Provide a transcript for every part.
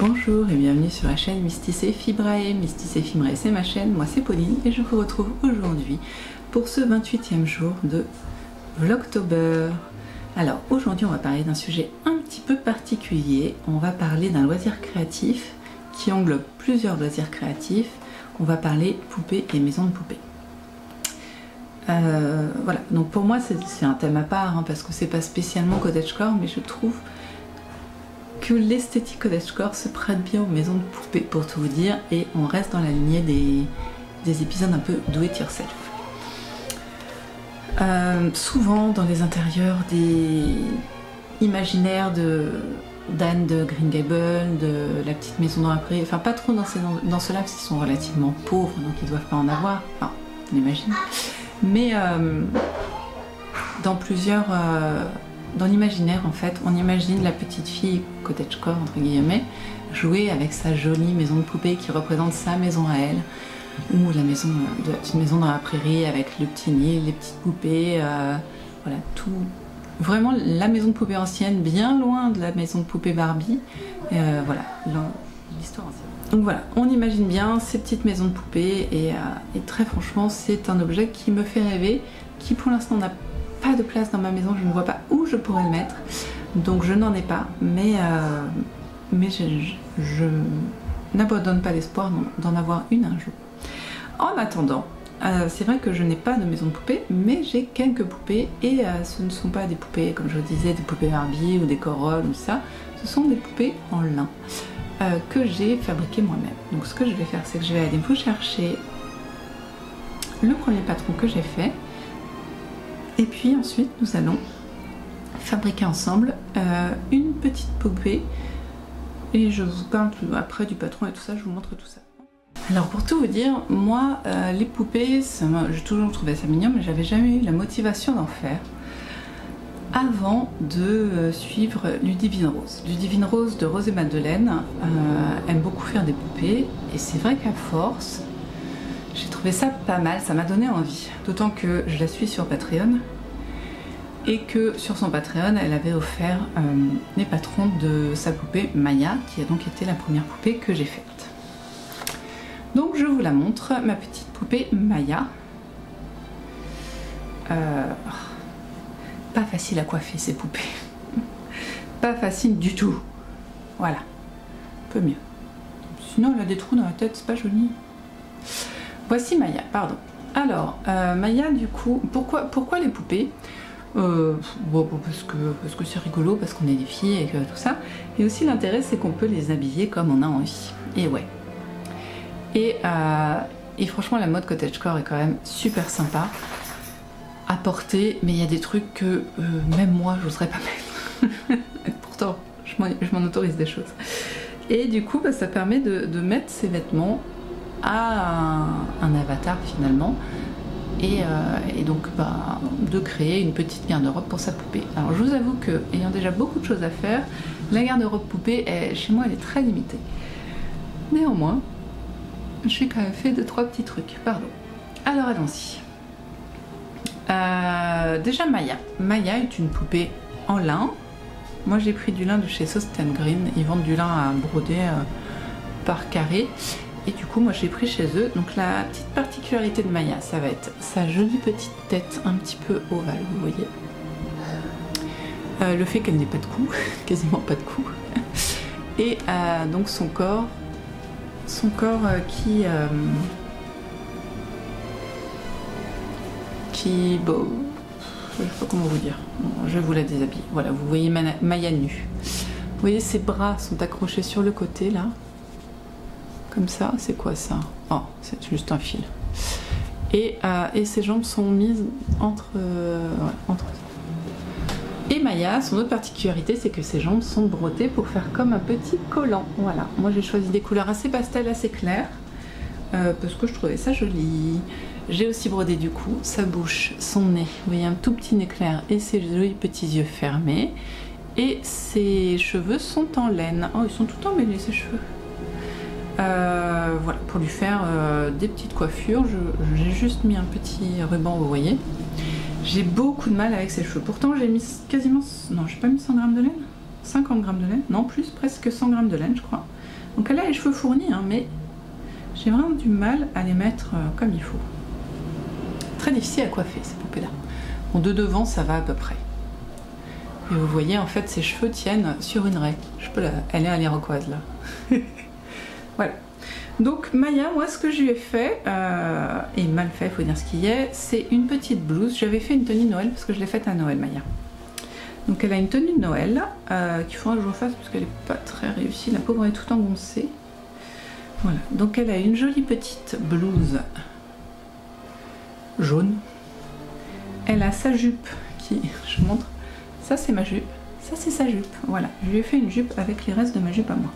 Bonjour et bienvenue sur la chaîne Mystis et Fibrae. Mystis et Fibrae, c'est ma chaîne, moi c'est Pauline et je vous retrouve aujourd'hui pour ce 28e jour de Vlogtober. Alors aujourd'hui on va parler d'un sujet un petit peu particulier. On va parler d'un loisir créatif qui englobe plusieurs loisirs créatifs. On va parler poupées et maisons de poupées. Voilà, donc pour moi c'est un thème à part hein, parce que c'est pas spécialement cottagecore, mais je trouve que l'esthétique cottagecore se prête bien aux maisons de poupées pour tout vous dire, et on reste dans la lignée des épisodes un peu do it yourself. Souvent dans les intérieurs des imaginaires d'Anne de Green Gables, de la petite maison dans la prairie, enfin pas trop dans ceux-là parce qu'ils sont relativement pauvres donc ils doivent pas en avoir, enfin on imagine, mais dans plusieurs dans l'imaginaire en fait, on imagine la petite fille cottagecore entre guillemets jouer avec sa jolie maison de poupée qui représente sa maison à elle, ou la maison de la petite maison dans la prairie avec le petit nid, les petites poupées, voilà tout, vraiment la maison de poupée ancienne, bien loin de la maison de poupée Barbie, voilà l'histoire ancienne. Donc voilà, on imagine bien ces petites maisons de poupées et très franchement c'est un objet qui me fait rêver, qui pour l'instant n'a pas de place dans ma maison, je ne vois pas où je pourrais le mettre, donc je n'en ai pas, mais je n'abandonne pas l'espoir d'en avoir une un jour. En attendant, c'est vrai que je n'ai pas de maison de poupée, mais j'ai quelques poupées et ce ne sont pas des poupées, comme je vous disais, des poupées Barbie ou des corolles ou ça, ce sont des poupées en lin que j'ai fabriquées moi-même. Donc ce que je vais faire, c'est que je vais aller vous chercher le premier patron que j'ai fait, et puis ensuite nous allons fabriquer ensemble une petite poupée et je vous parle après du patron et tout ça, je vous montre tout ça. Alors pour tout vous dire, moi les poupées, j'ai toujours trouvé ça mignon, mais j'avais jamais eu la motivation d'en faire avant de suivre Ludivine Rose. Ludivine Rose de Rose et Madeleine aime beaucoup faire des poupées et c'est vrai qu'à force j'ai trouvé ça pas mal, ça m'a donné envie. D'autant que je la suis sur Patreon et que sur son Patreon, elle avait offert les patrons de sa poupée Maya, qui a donc été la première poupée que j'ai faite. Donc je vous la montre, ma petite poupée Maya. Pas facile à coiffer ces poupées. Pas facile du tout. Voilà, un peu mieux. Sinon elle a des trous dans la tête, c'est pas joli. Voici Maya, pardon. Alors, Maya, du coup, pourquoi les poupées? Bon, parce que c'est rigolo, parce qu'on est des filles et que tout ça. Et aussi l'intérêt, c'est qu'on peut les habiller comme on a envie. Et ouais. Et franchement, la mode cottagecore est quand même super sympa à porter, mais il y a des trucs que même moi, je n'oserais pas mettre. Pourtant, je m'en autorise des choses. Et du coup, bah, ça permet de mettre ces vêtements à un avatar finalement et donc bah, de créer une petite garde-robe pour sa poupée. Alors je vous avoue que ayant déjà beaucoup de choses à faire, la garde-robe poupée chez moi elle est très limitée. Néanmoins, j'ai quand même fait 2-3 petits trucs. Pardon. Alors allons-y. Déjà Maya. Maya est une poupée en lin. Moi j'ai pris du lin de chez Sosten Green. Ils vendent du lin à broder par carré. Et du coup, moi, j'ai pris chez eux. Donc, la petite particularité de Maya, ça va être sa jolie petite tête un petit peu ovale, vous voyez. Le fait qu'elle n'ait pas de cou, quasiment pas de cou. Et donc, son corps qui bon, je sais pas comment vous dire. Bon, je vous la déshabille. Voilà, vous voyez Maya nue. Vous voyez, ses bras sont accrochés sur le côté, là. Comme ça, c'est quoi ça? Oh, c'est juste un fil. Et ses jambes sont mises entre eux. Et Maya, son autre particularité, c'est que ses jambes sont brottées pour faire comme un petit collant. Voilà, moi j'ai choisi des couleurs assez pastel, assez claires, parce que je trouvais ça joli. J'ai aussi brodé du coup sa bouche, son nez. Vous voyez, un tout petit nez clair et ses jolis petits yeux fermés. Et ses cheveux sont en laine. Oh, ils sont tout emmêlés ces cheveux. Voilà, pour lui faire des petites coiffures, j'ai juste mis un petit ruban, vous voyez. J'ai beaucoup de mal avec ses cheveux. Pourtant, j'ai mis quasiment... Non, j'ai pas mis 100 grammes de laine. 50 grammes de laine. Non, plus, presque 100 grammes de laine, je crois. Donc elle a les cheveux fournis, hein, mais j'ai vraiment du mal à les mettre comme il faut. Très difficile à coiffer ces poupées-là. Bon, de devant, ça va à peu près. Et vous voyez, en fait, ses cheveux tiennent sur une raie. Elle est à l'iroquoise, là. Voilà. Donc Maya, moi ce que je lui ai fait, et mal fait, il faut dire ce qu'il y a, c'est une petite blouse. J'avais fait une tenue de Noël parce que je l'ai faite à Noël, Maya. Donc elle a une tenue de Noël qu'il faudra que je refasse parce qu'elle n'est pas très réussie. La pauvre est tout engoncée. Voilà. Donc elle a une jolie petite blouse jaune. Elle a sa jupe qui, je vous montre, ça c'est ma jupe, ça c'est sa jupe. Voilà, je lui ai fait une jupe avec les restes de ma jupe à moi.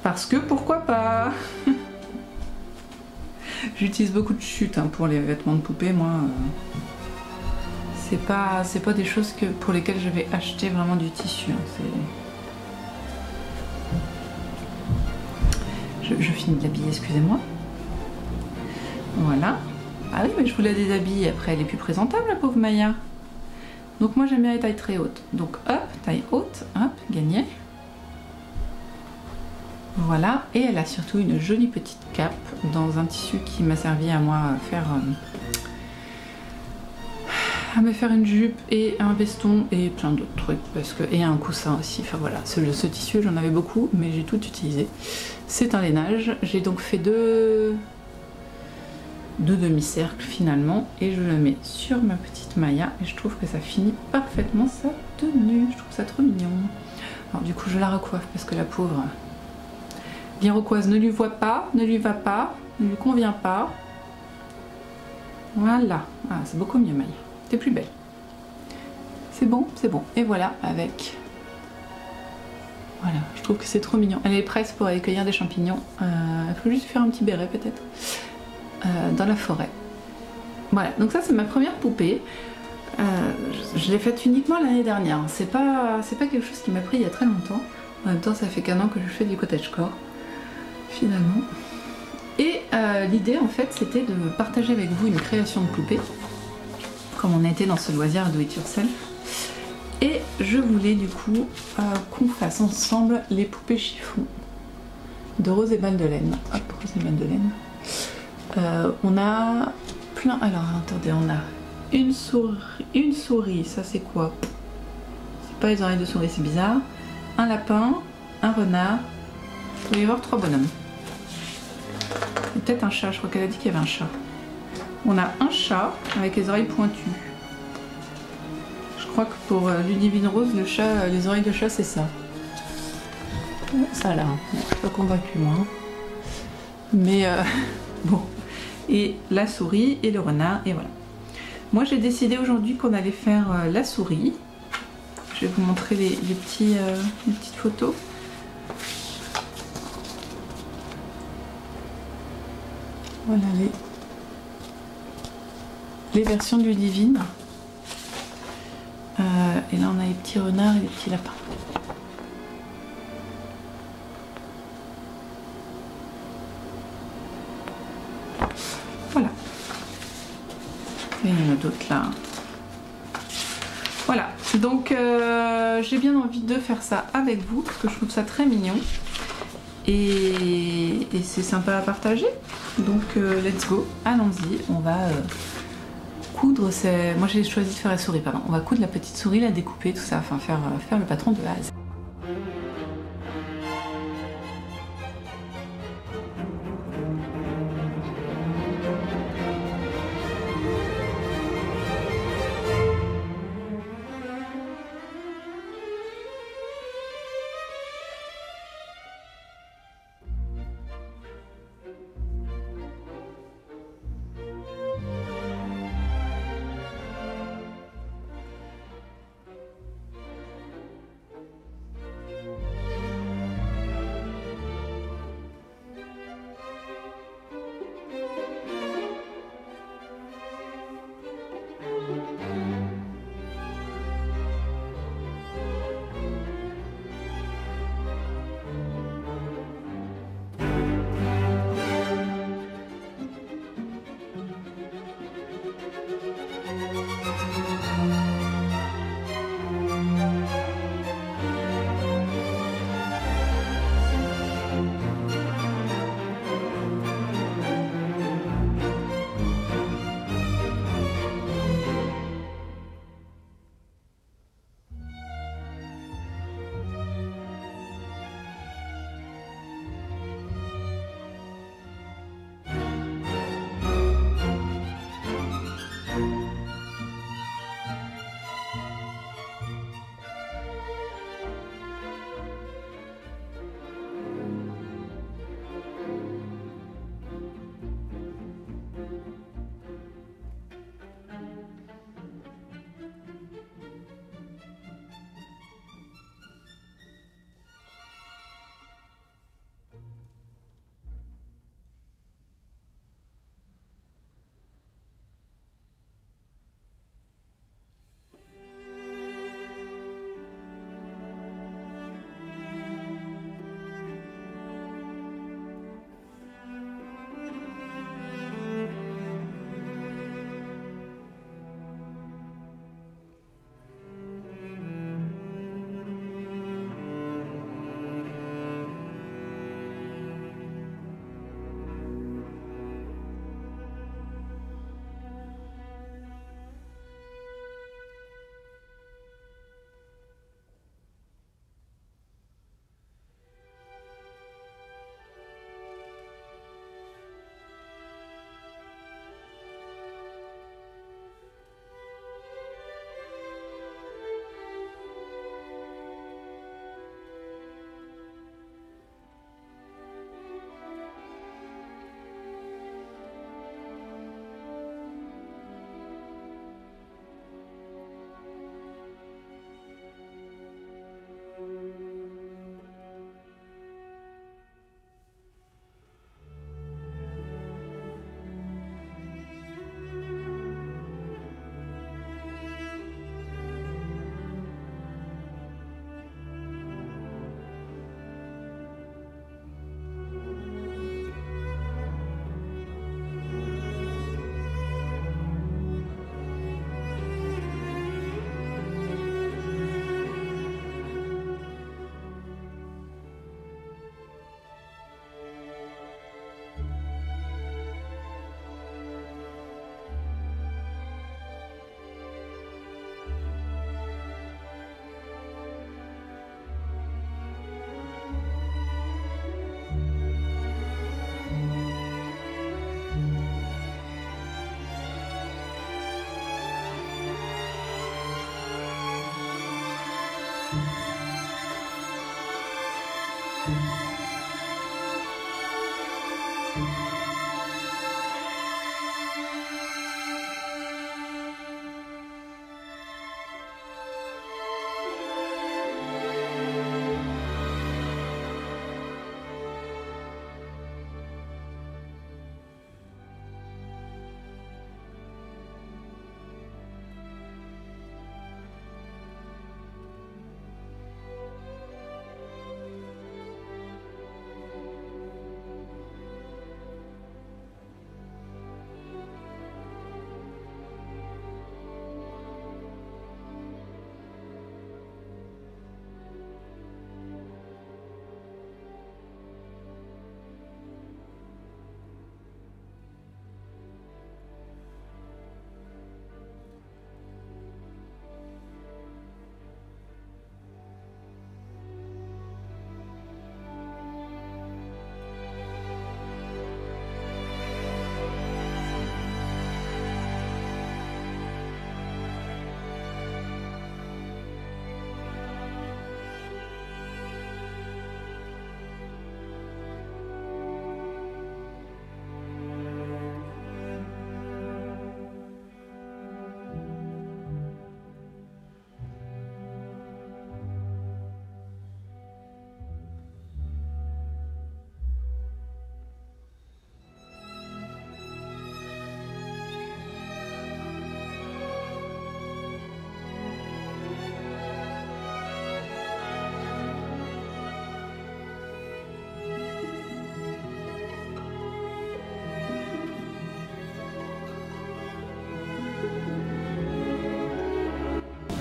Parce que pourquoi pas. J'utilise beaucoup de chutes hein, pour les vêtements de poupée, moi. C'est pas des choses pour lesquelles je vais acheter vraiment du tissu. Hein, je finis de l'habiller, excusez-moi. Voilà. Ah oui, mais je vous la déshabille, après elle est plus présentable, la pauvre Maya. Donc moi j'aime bien les tailles très hautes. Donc hop, taille haute, hop, gagné. Voilà, et elle a surtout une jolie petite cape dans un tissu qui m'a servi à moi à me faire une jupe et un veston et plein d'autres trucs, et un coussin aussi. Enfin voilà, ce tissu j'en avais beaucoup, mais j'ai tout utilisé. C'est un lainage. J'ai donc fait deux demi-cercles finalement, et je le mets sur ma petite Maya et je trouve que ça finit parfaitement sa tenue. Je trouve ça trop mignon. Alors du coup je la recoiffe parce que la pauvre l'iroquoise ne lui voit pas, ne lui va pas, ne lui convient pas. Voilà, ah, c'est beaucoup mieux Maya, t'es plus belle. C'est bon, c'est bon. Et voilà, avec... Voilà, je trouve que c'est trop mignon. Elle est prête pour aller cueillir des champignons. Il faut juste faire un petit béret peut-être. Dans la forêt. Voilà, donc ça c'est ma première poupée. Je l'ai faite uniquement l'année dernière. C'est pas quelque chose qui m'a pris il y a très longtemps. En même temps, ça fait qu'1 an que je fais du cottagecore. Finalement. Et l'idée en fait c'était de partager avec vous une création de poupée comme on était dans ce loisir do it yourself, et je voulais du coup qu'on fasse ensemble les poupées chiffon de Rose et Madeleine. Hop, Rose et Madeleine. On a plein, alors attendez, on a une souris, ça c'est quoi? C'est pas les oreilles de souris, c'est bizarre. Un lapin, un renard, il doit y avoir 3 bonhommes. Et peut-être un chat, je crois qu'elle a dit qu'il y avait un chat. On a un chat avec les oreilles pointues. Je crois que pour Ludivine Rose, le chat, les oreilles de chat, c'est ça. Ça là, je suis pas convaincue moi. Mais bon. Et la souris et le renard, et voilà. Moi j'ai décidé aujourd'hui qu'on allait faire la souris. Je vais vous montrer les petites photos. Voilà les versions de Ludivine. Et là on a les petits renards et les petits lapins. Voilà. Et il y en a d'autres là. Voilà. Donc j'ai bien envie de faire ça avec vous parce que je trouve ça très mignon. Et c'est sympa à partager. Donc let's go, allons-y. On va coudre. Moi j'ai choisi de faire la souris, pardon. On va coudre la petite souris, la découper, tout ça, enfin faire le patron de A à Z.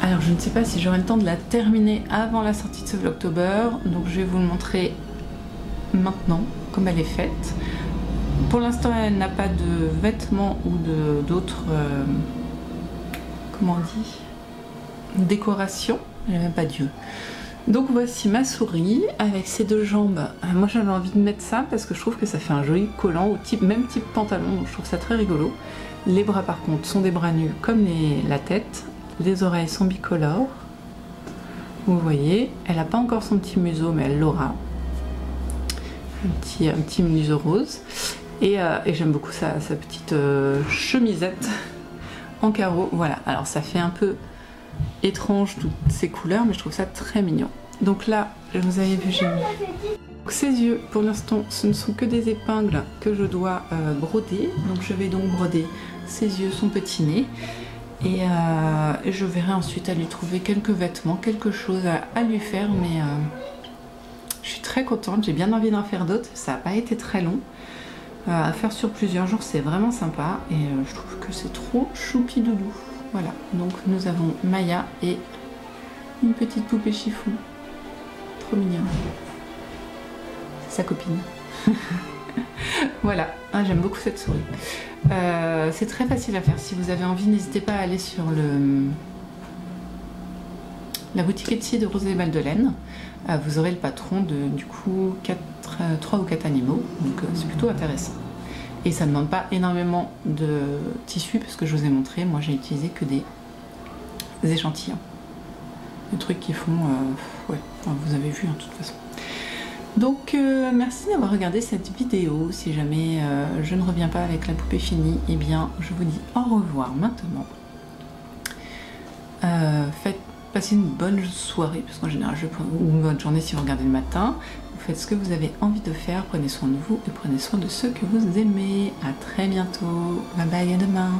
Alors je ne sais pas si j'aurai le temps de la terminer avant la sortie de ce Vlogtober, donc je vais vous le montrer maintenant comme elle est faite. Pour l'instant elle n'a pas de vêtements ou d'autres comment on dit, décorations, elle n'a même pas d'yeux. Donc voici ma souris avec ses deux jambes. Moi j'avais envie de mettre ça parce que je trouve que ça fait un joli collant au même type pantalon, donc je trouve ça très rigolo. Les bras par contre sont des bras nus comme la tête. Les oreilles sont bicolores. Vous voyez, elle n'a pas encore son petit museau, mais elle l'aura. Un petit museau rose. Et j'aime beaucoup sa petite chemisette en carreau. Voilà, alors ça fait un peu étrange toutes ces couleurs, mais je trouve ça très mignon. Donc là, vous avez vu, j'ai mis ses yeux. Pour l'instant, ce ne sont que des épingles que je dois broder. Donc je vais donc broder ses yeux, son petit nez. Et je verrai ensuite à lui trouver quelques vêtements, quelque chose à lui faire, mais je suis très contente, j'ai bien envie d'en faire d'autres, ça n'a pas été très long. À faire sur plusieurs jours, c'est vraiment sympa et je trouve que c'est trop choupi-doudou. Voilà, donc nous avons Maya et une petite poupée chiffon, trop mignonne. C'est sa copine. Voilà, j'aime beaucoup cette souris. C'est très facile à faire. Si vous avez envie, n'hésitez pas à aller sur la boutique Etsy de Rose et Madeleine. Vous aurez le patron de du coup 3 ou 4 animaux, donc c'est plutôt intéressant. Et ça ne demande pas énormément de tissu parce que je vous ai montré, moi j'ai utilisé que des échantillons. Des trucs qui font, ouais, enfin, vous avez vu de toute façon. Donc merci d'avoir regardé cette vidéo. Si jamais je ne reviens pas avec la poupée finie, eh bien je vous dis au revoir maintenant. Passez une bonne soirée, parce qu'en général ou une bonne journée si vous regardez le matin. Vous faites ce que vous avez envie de faire, prenez soin de vous et prenez soin de ceux que vous aimez. À très bientôt, bye bye, à demain.